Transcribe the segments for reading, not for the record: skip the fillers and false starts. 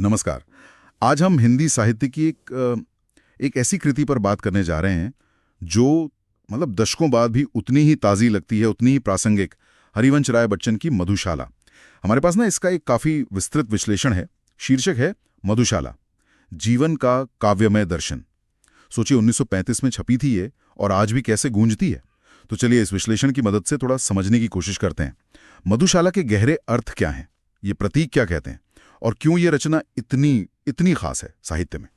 नमस्कार। आज हम हिंदी साहित्य की एक ऐसी कृति पर बात करने जा रहे हैं जो मतलब दशकों बाद भी उतनी ही ताज़ी लगती है, उतनी ही प्रासंगिक। हरिवंश राय बच्चन की मधुशाला। हमारे पास ना इसका एक काफ़ी विस्तृत विश्लेषण है। शीर्षक है मधुशाला, जीवन का काव्यमय दर्शन। सोचिए 1935 में छपी थी ये और आज भी कैसे गूंजती है। तो चलिए इस विश्लेषण की मदद से थोड़ा समझने की कोशिश करते हैं। मधुशाला के गहरे अर्थ क्या हैं, ये प्रतीक क्या कहते हैं और क्यों ये रचना इतनी इतनी खास है साहित्य में।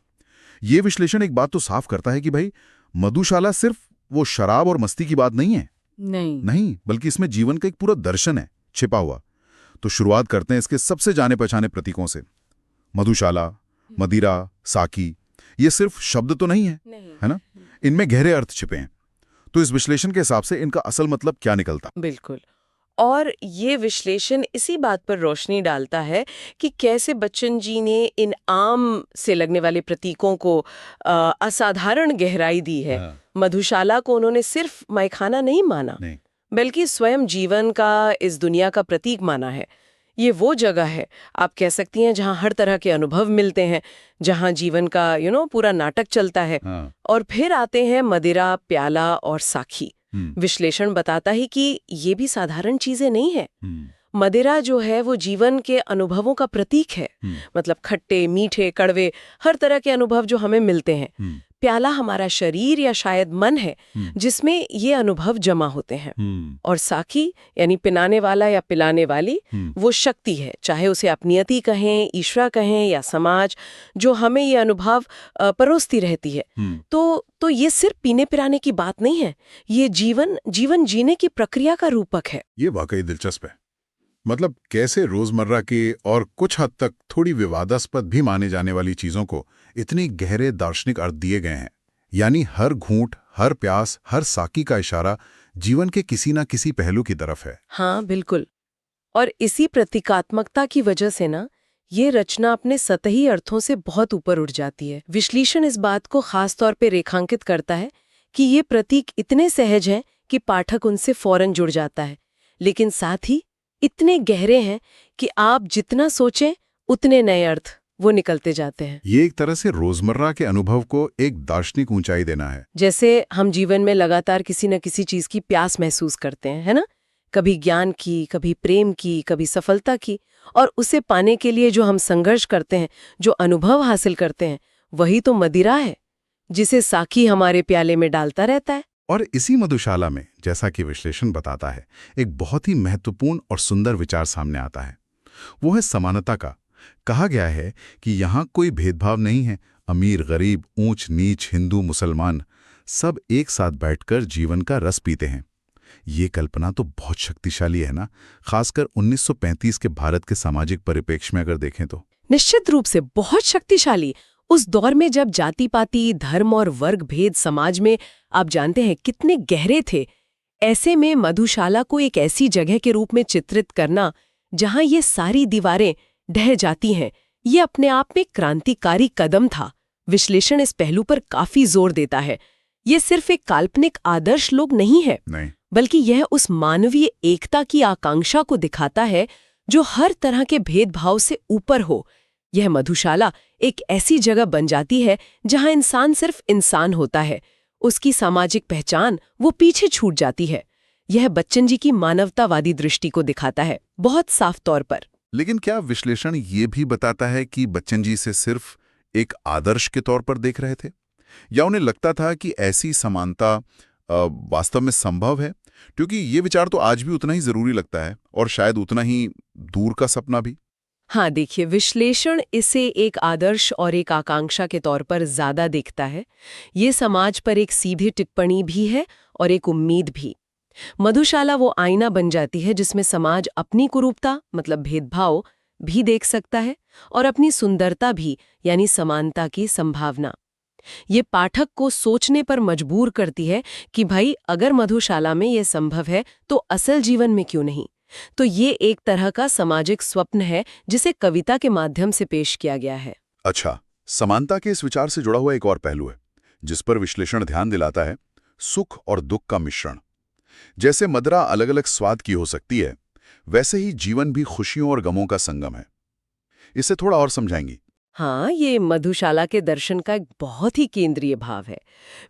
ये विश्लेषण एक बात तो साफ करता है कि भाई मधुशाला सिर्फ वो शराब और मस्ती की बात नहीं है। नहीं, बल्कि इसमें जीवन का एक पूरा दर्शन है छिपा हुआ। तो शुरुआत करते हैं इसके सबसे जाने पहचाने प्रतीकों से। मधुशाला, मदिरा, साकी, ये सिर्फ शब्द तो नहीं है, है ना? इनमें गहरे अर्थ छिपे हैं। तो इस विश्लेषण के हिसाब से इनका असल मतलब क्या निकलता? बिल्कुल। और ये विश्लेषण इसी बात पर रोशनी डालता है कि कैसे बच्चन जी ने इन आम से लगने वाले प्रतीकों को असाधारण गहराई दी है। मधुशाला को उन्होंने सिर्फ मैखाना नहीं माना, बल्कि स्वयं जीवन का, इस दुनिया का प्रतीक माना है। ये वो जगह है, आप कह सकती हैं, जहाँ हर तरह के अनुभव मिलते हैं, जहाँ जीवन का पूरा नाटक चलता है। और फिर आते हैं मदिरा, प्याला और साखी। विश्लेषण बताता है कि ये भी साधारण चीजें नहीं है। मदिरा जो है वो जीवन के अनुभवों का प्रतीक है। मतलब खट्टे, मीठे, कड़वे, हर तरह के अनुभव जो हमें मिलते हैं। प्याला हमारा शरीर या शायद मन है जिसमें ये अनुभव जमा होते हैं। और साखी यानी पिलाने वाला या पिलाने वाली वो शक्ति है, चाहे उसे आप नियति कहें, ईश्वर कहें या समाज, जो हमें ये अनुभव परोसती रहती है। तो ये सिर्फ पीने पिलाने की बात नहीं है, ये जीवन जीने की प्रक्रिया का रूपक है। ये वाकई दिलचस्प है। मतलब कैसे रोजमर्रा के और कुछ हद तक थोड़ी विवादास्पद भी माने जाने वाली चीजों को इतने गहरे दार्शनिक अर्थ दिए गए हैं। यानी हर घूंट, हर प्यास, हर साकी का इशारा जीवन के किसी ना किसी पहलू की तरफ है। हाँ बिल्कुल। और इसी प्रतीकात्मकता की वजह से ना ये रचना अपने सतही अर्थों से बहुत ऊपर उठ जाती है। विश्लेषण इस बात को खास तौर पे रेखांकित करता है कि ये प्रतीक इतने सहज हैं कि पाठक उनसे फौरन जुड़ जाता है, लेकिन साथ ही इतने गहरे हैं कि आप जितना सोचें उतने नए अर्थ वो निकलते जाते हैं। ये एक तरह से रोजमर्रा के अनुभव को एक दार्शनिक ऊंचाई देना है। जैसे हम जीवन में लगातार किसी न किसी चीज की प्यास महसूस करते हैं, है ना? कभी ज्ञान की, कभी प्रेम की, कभी सफलता की, और उसे पाने के लिए जो हम संघर्ष करते हैं, जो अनुभव हासिल करते हैं, वही तो मदिरा है जिसे साकी हमारे प्याले में डालता रहता है। और इसी मधुशाला में, जैसा कि विश्लेषण बताता है, एक बहुत ही महत्वपूर्ण और सुंदर विचार सामने आता है। वो है समानता का। कहा गया है कि यहाँ कोई भेदभाव नहीं है। अमीर, गरीब, ऊंच नीच, हिंदू, मुसलमान, सब एक साथ बैठकर जीवन का रस पीते हैं। ये कल्पना तो बहुत शक्तिशाली है ना, खासकर 1935 के भारत के सामाजिक परिप्रेक्ष्य में अगर देखें तो। निश्चित रूप से बहुत शक्तिशाली। उस दौर में जब जाति पाति, धर्म और वर्ग भेद समाज में, आप जानते हैं, कितने गहरे थे। ऐसे में मधुशाला को एक ऐसी जगह के रूप में चित्रित करना जहां ये सारी दीवारें ढह जाती हैं, ये अपने आप में क्रांतिकारी कदम था। विश्लेषण इस पहलू पर काफी जोर देता है। ये सिर्फ एक काल्पनिक आदर्श लोग नहीं है, बल्कि यह उस मानवीय एकता की आकांक्षा को दिखाता है जो हर तरह के भेदभाव से ऊपर हो। यह मधुशाला एक ऐसी जगह बन जाती है जहां इंसान सिर्फ इंसान होता है, उसकी सामाजिक पहचान वो पीछे छूट जाती है। यह बच्चन जी की मानवतावादी दृष्टि को दिखाता है बहुत साफ तौर पर। लेकिन क्या विश्लेषण ये भी बताता है कि बच्चन जी से सिर्फ एक आदर्श के तौर पर देख रहे थे, या उन्हें लगता था कि ऐसी समानता वास्तव में संभव है? क्योंकि ये विचार तो आज भी उतना ही जरूरी लगता है और शायद उतना ही दूर का सपना भी। हाँ देखिए, विश्लेषण इसे एक आदर्श और एक आकांक्षा के तौर पर ज्यादा देखता है। ये समाज पर एक सीधी टिप्पणी भी है और एक उम्मीद भी। मधुशाला वो आईना बन जाती है जिसमें समाज अपनी कुरूपता, मतलब भेदभाव, भी देख सकता है और अपनी सुंदरता भी, यानी समानता की संभावना। ये पाठक को सोचने पर मजबूर करती है कि भाई अगर मधुशाला में ये संभव है तो असल जीवन में क्यों नहीं। तो ये एक तरह का सामाजिक स्वप्न है जिसे कविता के माध्यम से पेश किया गया है। अच्छा, समानता के इस विचार से जुड़ा हुआ एक और पहलू है जिस पर विश्लेषण ध्यान दिलाता है, सुख और दुख का मिश्रण। जैसे मदिरा अलग अलग स्वाद की हो सकती है, वैसे ही जीवन भी खुशियों और गमों का संगम है। इसे थोड़ा और समझाएंगी? हाँ, ये मधुशाला के दर्शन का एक बहुत ही केंद्रीय भाव है।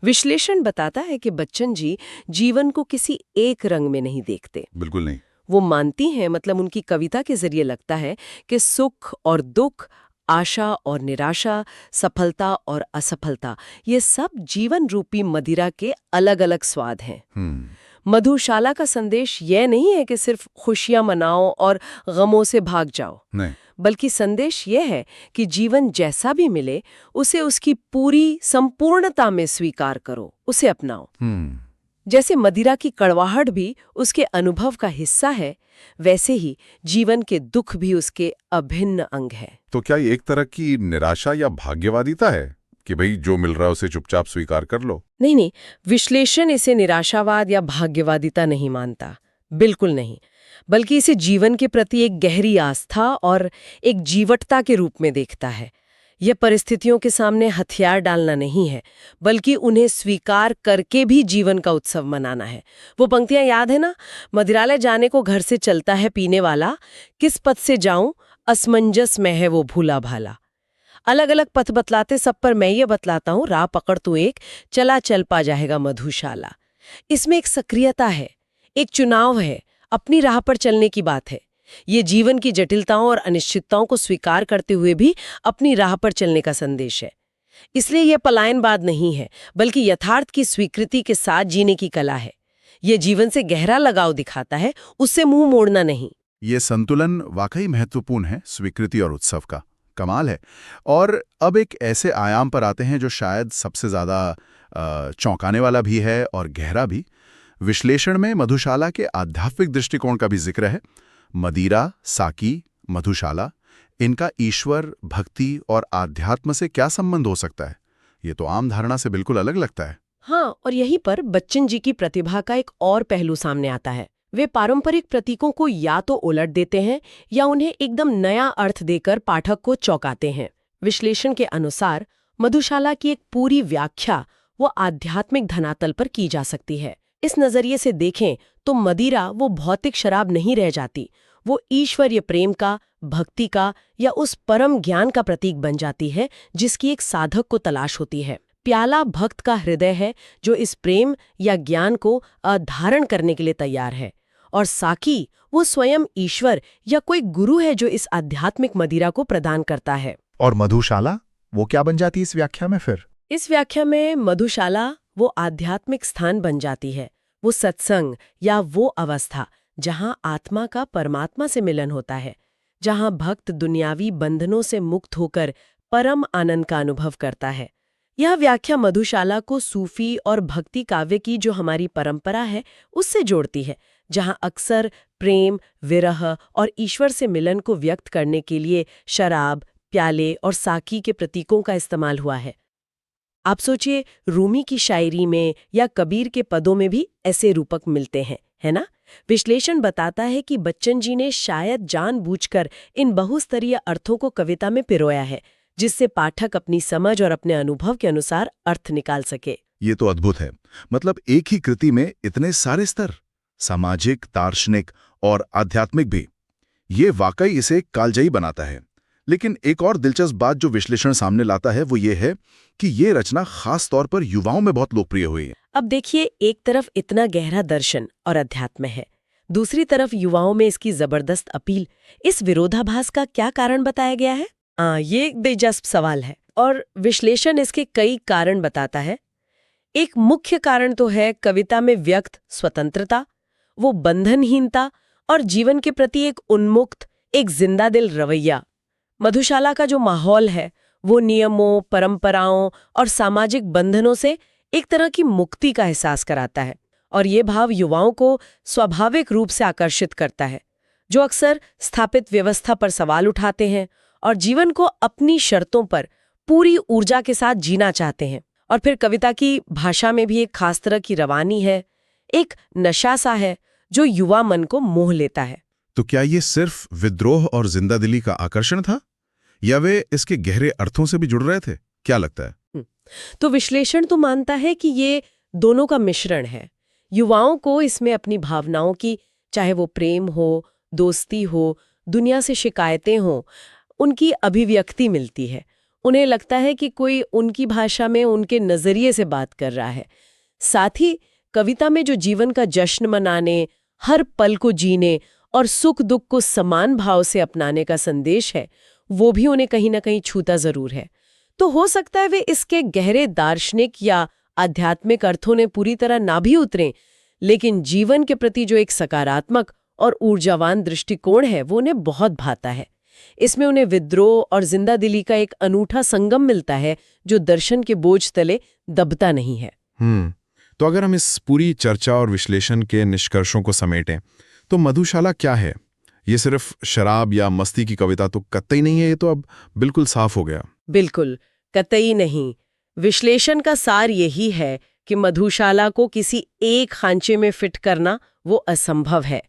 विश्लेषण बताता है कि बच्चन जी जीवन को किसी एक रंग में नहीं देखते। बिल्कुल नहीं। वो मानती हैं, मतलब उनकी कविता के जरिए लगता है कि सुख और दुख, आशा और निराशा, सफलता और असफलता, ये सब जीवन रूपी मदिरा के अलग-अलग स्वाद हैं। मधुशाला का संदेश यह नहीं है कि सिर्फ खुशियां मनाओ और गमों से भाग जाओ, नहीं। बल्कि संदेश यह है कि जीवन जैसा भी मिले उसे उसकी पूरी संपूर्णता में स्वीकार करो, उसे अपनाओ। जैसे मदिरा की कड़वाहट भी उसके अनुभव का हिस्सा है, वैसे ही जीवन के दुख भी उसके अभिन्न अंग है। तो क्या ये एक तरह की निराशा या भाग्यवादिता है कि भाई जो मिल रहा है उसे चुपचाप स्वीकार कर लो? नहीं नहीं, विश्लेषण इसे निराशावाद या भाग्यवादिता नहीं मानता, बिल्कुल नहीं, बल्कि इसे जीवन के प्रति एक गहरी आस्था और एक जीवटता के रूप में देखता है। यह परिस्थितियों के सामने हथियार डालना नहीं है, बल्कि उन्हें स्वीकार करके भी जीवन का उत्सव मनाना है। वो पंक्तियां याद है ना, मदिरालय जाने को घर से चलता है पीने वाला, किस पथ से जाऊं असमंजस में है वो भूला भाला। अलग अलग पथ बतलाते सब पर मैं ये बतलाता हूँ, राह पकड़ तू एक, चला चल पा जाएगा मधुशाला। इसमें एक सक्रियता है, एक चुनाव है, अपनी राह पर चलने की बात है। ये जीवन की जटिलताओं और अनिश्चितताओं को स्वीकार करते हुए भी अपनी राह पर चलने का संदेश है। इसलिए यह पलायनवाद नहीं है, बल्कि यथार्थ की स्वीकृति के साथ जीने की कला है। ये जीवन से गहरा लगाव दिखाता है, उससे मुंह मोड़ना नहीं। ये संतुलन वाकई महत्वपूर्ण है, स्वीकृति और उत्सव का। कमाल है। और अब एक ऐसे आयाम पर आते हैं जो शायद सबसे ज्यादा चौंकाने वाला भी है और गहरा भी। विश्लेषण में मधुशाला के आध्यात्मिक दृष्टिकोण का भी जिक्र है। मदिरा, साकी, मधुशाला, इनका ईश्वर, भक्ति और आध्यात्म से क्या संबंध हो सकता है? ये तो आम धारणा से बिल्कुल अलग लगता है। हाँ, और यहीं पर बच्चन जी की प्रतिभा का एक और पहलू सामने आता है। वे पारंपरिक प्रतीकों को या तो उलट देते हैं या उन्हें एकदम नया अर्थ देकर पाठक को चौंकाते हैं। विश्लेषण के अनुसार मधुशाला की एक पूरी व्याख्या वो आध्यात्मिक धनातल पर की जा सकती है। इस नजरिए से देखें तो मदिरा वो भौतिक शराब नहीं रह जाती, वो ईश्वरीय प्रेम का, भक्ति का या उस परम ज्ञान का प्रतीक बन जाती है जिसकी एक साधक को तलाश होती है। प्याला भक्त का हृदय है जो इस प्रेम या ज्ञान को धारण करने के लिए तैयार है, और साकी वो स्वयं ईश्वर या कोई गुरु है जो इस आध्यात्मिक मदिरा को प्रदान करता है। और मधुशाला वो क्या बन जाती है इस व्याख्या में फिर? इस व्याख्या में मधुशाला वो आध्यात्मिक स्थान बन जाती है, वो सत्संग या वो अवस्था जहां आत्मा का परमात्मा से मिलन होता है, जहां भक्त दुनियावी बंधनों से मुक्त होकर परम आनंद का अनुभव करता है। यह व्याख्या मधुशाला को सूफी और भक्ति काव्य की जो हमारी परंपरा है उससे जोड़ती है, जहां अक्सर प्रेम, विरह और ईश्वर से मिलन को व्यक्त करने के लिए शराब, प्याले और साकी के प्रतीकों का इस्तेमाल हुआ है। आप सोचिए, रूमी की शायरी में या कबीर के पदों में भी ऐसे रूपक मिलते हैं, है ना? विश्लेषण बताता है कि बच्चन जी ने शायद जानबूझकर इन बहुस्तरीय अर्थों को कविता में पिरोया है, जिससे पाठक अपनी समझ और अपने अनुभव के अनुसार अर्थ निकाल सके। ये तो अद्भुत है। मतलब एक ही कृति में इतने सारे स्तर, सामाजिक, दार्शनिक और आध्यात्मिक भी। ये वाकई इसे कालजयी बनाता है। लेकिन एक और दिलचस्प बात जो विश्लेषण सामने लाता है वो ये है कि ये रचना खास तौर पर युवाओं में बहुत लोकप्रिय हुई है। अब देखिए, एक तरफ इतना गहरा दर्शन और अध्यात्म है, दूसरी तरफ युवाओं में इसकी जबरदस्त अपील। इस विरोधाभास का क्या कारण बताया गया है? ये दिलचस्प सवाल है और विश्लेषण इसके कई कारण बताता है। एक मुख्य कारण तो है कविता में व्यक्त स्वतंत्रता, वो बंधनहीनता और जीवन के प्रति एक उन्मुक्त, एक जिंदा दिल रवैया। मधुशाला का जो माहौल है वो नियमों, परंपराओं और सामाजिक बंधनों से एक तरह की मुक्ति का एहसास कराता है, और ये भाव युवाओं को स्वाभाविक रूप से आकर्षित करता है, जो अक्सर स्थापित व्यवस्था पर सवाल उठाते हैं और जीवन को अपनी शर्तों पर पूरी ऊर्जा के साथ जीना चाहते हैं। और फिर कविता की भाषा में भी एक खास तरह की रवानी है, एक नशा सा है जो युवा मन को मोह लेता है। तो क्या ये सिर्फ विद्रोह और जिंदादिली का आकर्षण था या वे इसके गहरे अर्थों से भी जुड़ रहे थे? क्या लगता है? तो विश्लेषण तो मानता है कि ये दोनों का मिश्रण है। युवाओं को इसमें अपनी भावनाओं की, चाहे वो प्रेम हो, दोस्ती हो, दुनिया से शिकायतें हो, उनकी अभिव्यक्ति मिलती है। उन्हें लगता है कि कोई उनकी भाषा में उनके नजरिए से बात कर रहा है। साथ ही कविता में जो जीवन का जश्न मनाने, हर पल को जीने और सुख दुख को समान भाव से अपनाने का संदेश है, वो भी उन्हें कहीं ना कहीं छूता जरूर है। तो हो सकता है वे इसके गहरे दार्शनिक या आध्यात्मिक अर्थों ने पूरी तरह ना भी उतरें, लेकिन जीवन के प्रति जो एक सकारात्मक और ऊर्जावान दृष्टिकोण है वो उन्हें बहुत भाता है। इसमें उन्हें विद्रोह और जिंदा दिली का एक अनूठा संगम मिलता है जो दर्शन के बोझ तले दबता नहीं है। तो अगर हम इस पूरी चर्चा और विश्लेषण के निष्कर्षों को समेटें तो मधुशाला क्या है? ये सिर्फ शराब या मस्ती की कविता तो कतई नहीं है, ये तो अब बिल्कुल साफ हो गया। बिल्कुल, कतई नहीं। विश्लेषण का सार यही है कि मधुशाला को किसी एक खांचे में फिट करना वो असंभव है।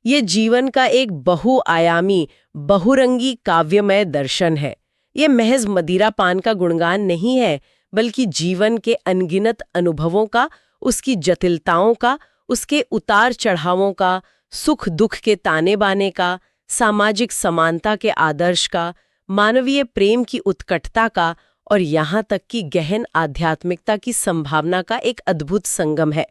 ये जीवन का एक बहुआयामी, बहुरंगी काव्यमय दर्शन है। ये महज मदिरा पान का गुणगान नहीं है, बल्कि जीवन के अनगिनत अनुभवों का, उसकी जटिलताओं का, उसके उतार चढ़ावों का, सुख दुख के ताने बाने का, सामाजिक समानता के आदर्श का, मानवीय प्रेम की उत्कटता का और यहाँ तक कि गहन आध्यात्मिकता की संभावना का एक अद्भुत संगम है।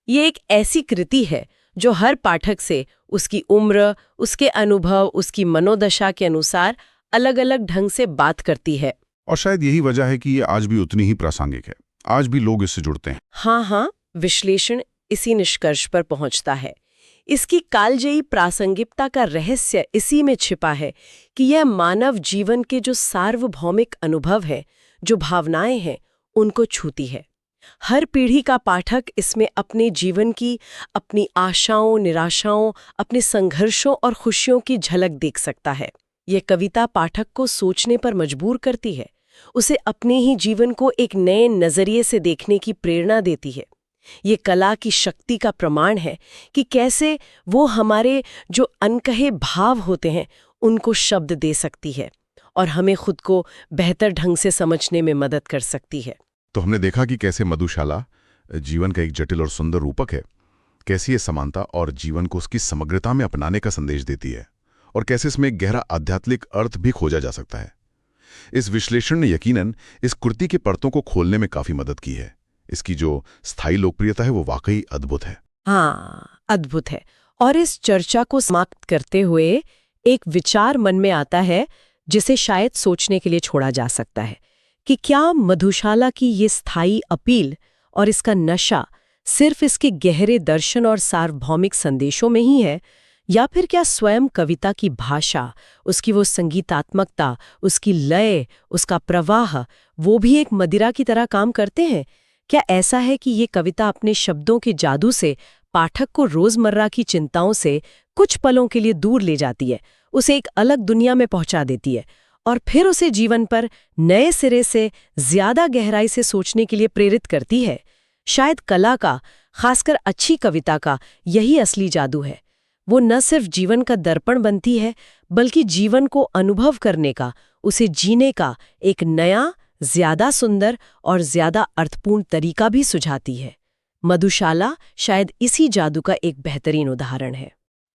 ये एक ऐसी कृति है जो हर पाठक से उसकी उम्र, उसके अनुभव, उसकी मनोदशा के अनुसार अलग-अलग ढंग से बात करती है। और शायद यही वजह है कि ये आज भी उतनी ही प्रासंगिक है। आज भी लोग इससे जुड़ते हैं। हाँ, विश्लेषण इसी निष्कर्ष पर पहुंचता है। इसकी कालजयी प्रासंगिकता का रहस्य इसी में छिपा है कि यह मानव जीवन के जो सार्वभौमिक अनुभव है, जो भावनाएं हैं, उनको छूती है। हर पीढ़ी का पाठक इसमें अपने जीवन की, अपनी आशाओं, निराशाओं, अपने संघर्षों और खुशियों की झलक देख सकता है। यह कविता पाठक को सोचने पर मजबूर करती है, उसे अपने ही जीवन को एक नए नजरिए से देखने की प्रेरणा देती है। ये कला की शक्ति का प्रमाण है कि कैसे वो हमारे जो अनकहे भाव होते हैं उनको शब्द दे सकती है और हमें खुद को बेहतर ढंग से समझने में मदद कर सकती है। तो हमने देखा कि कैसे मधुशाला जीवन का एक जटिल और सुंदर रूपक है, कैसी ये समानता और जीवन को उसकी समग्रता में अपनाने का संदेश देती है, और कैसे इसमें एक गहरा आध्यात्मिक अर्थ भी खोजा जा सकता है। इस विश्लेषण ने यकीनन इस कृति के परतों को खोलने में काफी मदद की है। इसकी जो स्थायी लोकप्रियता है वो वाकई अद्भुत है। हाँ, अद्भुत है। और इस चर्चा को समाप्त करते हुए एक विचार मन में आता है जिसे शायद सोचने के लिए छोड़ा जा सकता है कि क्या मधुशाला की ये स्थायी अपील और इसका नशा सिर्फ इसके गहरे दर्शन और सार्वभौमिक संदेशों में ही है, या फिर क्या स्वयं कविता की भाषा, उसकी वो संगीतात्मकता, उसकी लय, उसका प्रवाह, वो भी एक मदिरा की तरह काम करते हैं? क्या ऐसा है कि ये कविता अपने शब्दों के जादू से पाठक को रोजमर्रा की चिंताओं से कुछ पलों के लिए दूर ले जाती है, उसे एक अलग दुनिया में पहुंचा देती है और फिर उसे जीवन पर नए सिरे से ज्यादा गहराई से सोचने के लिए प्रेरित करती है? शायद कला का, खासकर अच्छी कविता का, यही असली जादू है। वो न सिर्फ जीवन का दर्पण बनती है, बल्कि जीवन को अनुभव करने का, उसे जीने का एक नया, ज्यादा सुंदर और ज्यादा अर्थपूर्ण तरीका भी सुझाती है। मधुशाला शायद इसी जादू का एक बेहतरीन उदाहरण है।